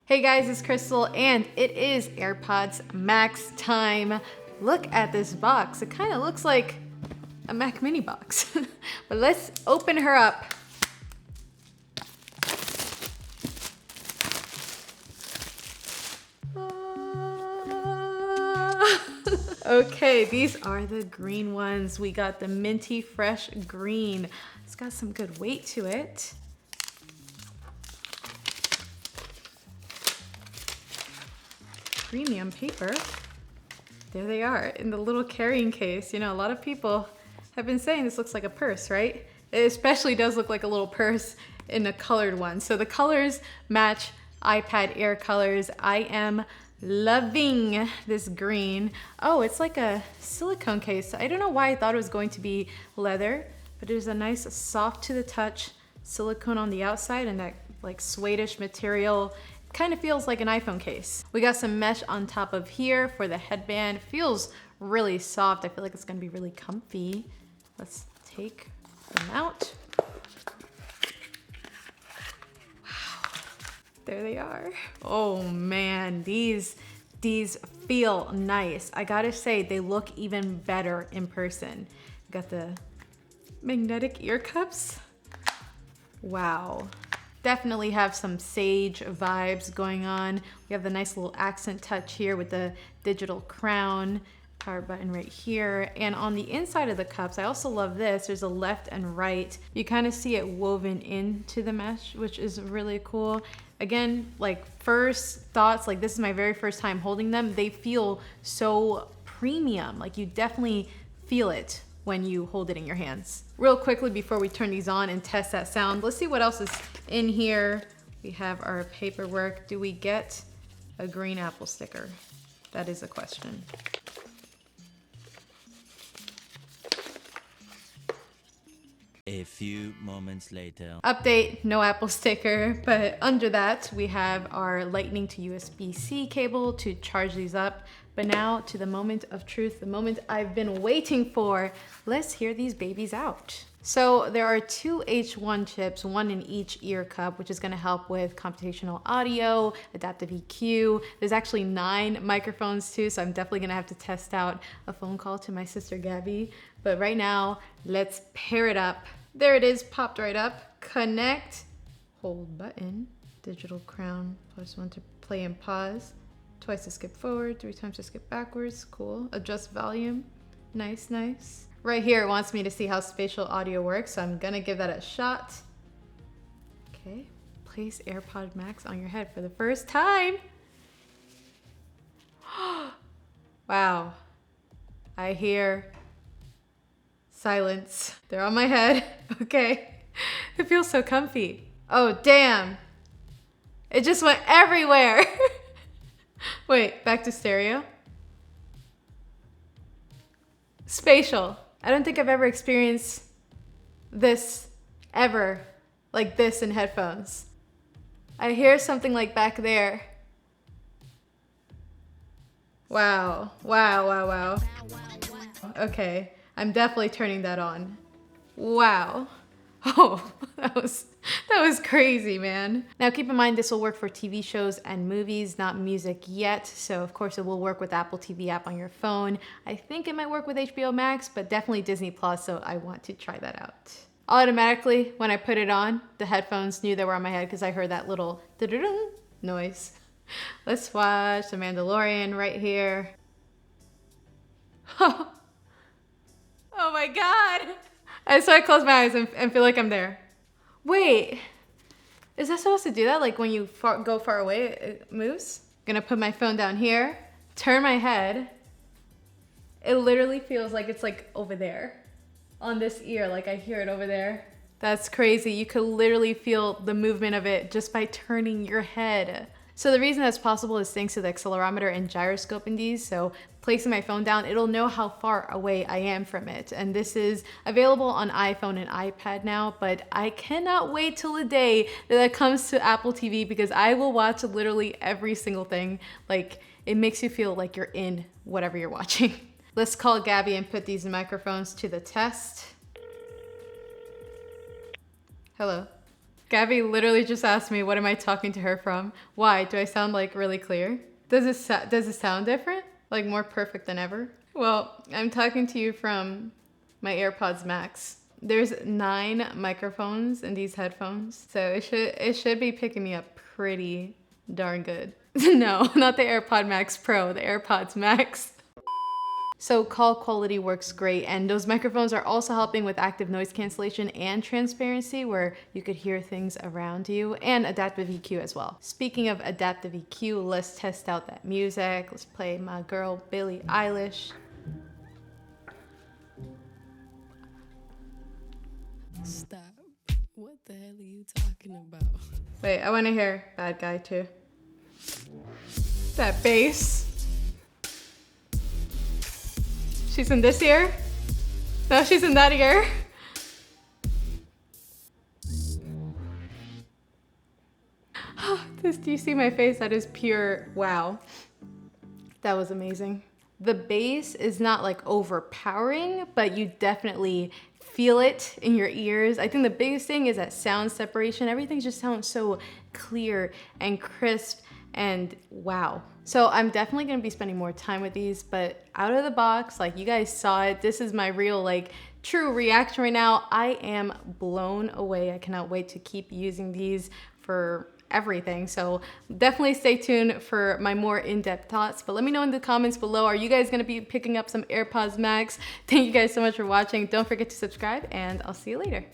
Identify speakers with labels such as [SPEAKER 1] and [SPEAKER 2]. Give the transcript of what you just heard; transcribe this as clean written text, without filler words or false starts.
[SPEAKER 1] Hey guys, it's Krystal and it is AirPods Max time. Look at this box. It kind of looks like a Mac mini box. But let's open her up. Okay, these are the green ones. We got the minty fresh green. It's got some good weight to it. Premium paper. There they are in the little carrying case. You know, a lot of people have been saying this looks like a purse, right? It especially does look like a little purse in a colored one. So the colors match iPad Air colors. I am loving this green. Oh, it's like a silicone case. I don't know why I thought it was going to be leather, but there's a nice soft to the touch silicone on the outside and that like suede-ish material. Kind of feels like an iPhone case. We got some mesh on top of here for the headband. Feels really soft. I feel like it's gonna be really comfy. Let's take them out. Wow, there they are. Oh man, these feel nice. I gotta say, they look even better in person. Got the magnetic ear cups. Wow. Definitely have some sage vibes going on. We have the nice little accent touch here with the digital crown, power button right here. And on the inside of the cups, I also love this. There's a left and right. You kind of see it woven into the mesh, which is really cool. Again, like first thoughts, like this is my very first time holding them. They feel so premium. Like you definitely feel it when you hold it in your hands. Real quickly before we turn these on and test that sound, let's see what else is in here. We have our paperwork. Do we get a green Apple sticker? That is a question.
[SPEAKER 2] A few moments later.
[SPEAKER 1] Update, no Apple sticker, but under that we have our Lightning to USB-C cable to charge these up. But now to the moment of truth, the moment I've been waiting for. Let's hear these babies out. So there are two H1 chips, one in each ear cup, which is gonna help with computational audio, adaptive EQ. There's actually 9 microphones too, so I'm definitely gonna have to test out a phone call to my sister Gabby. But right now, let's pair it up. There it is, popped right up. Connect, hold button, digital crown, +1 to play and pause. Twice to skip forward, 3 times to skip backwards. Cool. Adjust volume. Nice, nice. Right here, it wants me to see how spatial audio works, so I'm gonna give that a shot. Okay. Place AirPod Max on your head for the first time. Wow. I hear silence. They're on my head. Okay. It feels so comfy. Oh, damn. It just went everywhere. Wait, back to stereo. Spatial. I don't think I've ever experienced this ever, like this in headphones. I hear something like back there. Wow, wow, wow, wow. Okay, I'm definitely turning that on. Wow. Oh, that was crazy, man. Now keep in mind this will work for TV shows and movies, not music yet. So of course it will work with Apple TV app on your phone. I think it might work with HBO Max, but definitely Disney Plus, so I want to try that out. Automatically, when I put it on, the headphones knew they were on my head because I heard that little da-da-dum noise. Let's watch The Mandalorian right here. Oh my God. So I close my eyes and feel like I'm there. Wait, is that supposed to do that? Like when you go far away, it moves? Gonna put my phone down here, turn my head. It literally feels like it's like over there on this ear, like I hear it over there. That's crazy. You could literally feel the movement of it just by turning your head. So the reason that's possible is thanks to the accelerometer and gyroscope in these. So placing my phone down, it'll know how far away I am from it. And this is available on iPhone and iPad now, but I cannot wait till the day that it comes to Apple TV because I will watch literally every single thing. Like it makes you feel like you're in whatever you're watching. Let's call Gabby and put these microphones to the test. Hello. Gabby literally just asked me, what am I talking to her from? Why? Do I sound like really clear? Does it sound different? Like more perfect than ever? Well, I'm talking to you from my AirPods Max. There's 9 microphones in these headphones, so it should be picking me up pretty darn good. No, not the AirPod Max Pro, the AirPods Max. So call quality works great, and those microphones are also helping with active noise cancellation and transparency, where you could hear things around you, and adaptive EQ as well. Speaking of adaptive EQ, let's test out that music. Let's play my girl Billie Eilish.
[SPEAKER 3] Stop. What the hell are you talking about?
[SPEAKER 1] Wait, I want to hear Bad Guy too. That bass. She's in this ear? No, she's in that ear. Do you see my face? That is pure wow. That was amazing. The bass is not like overpowering, but you definitely feel it in your ears. I think the biggest thing is that sound separation. Everything just sounds so clear and crisp and wow. So I'm definitely gonna be spending more time with these, but out of the box, like you guys saw it, this is my real like true reaction right now. I am blown away. I cannot wait to keep using these for everything. So definitely stay tuned for my more in-depth thoughts, but let me know in the comments below, are you guys gonna be picking up some AirPods Max? Thank you guys so much for watching. Don't forget to subscribe, and I'll see you later.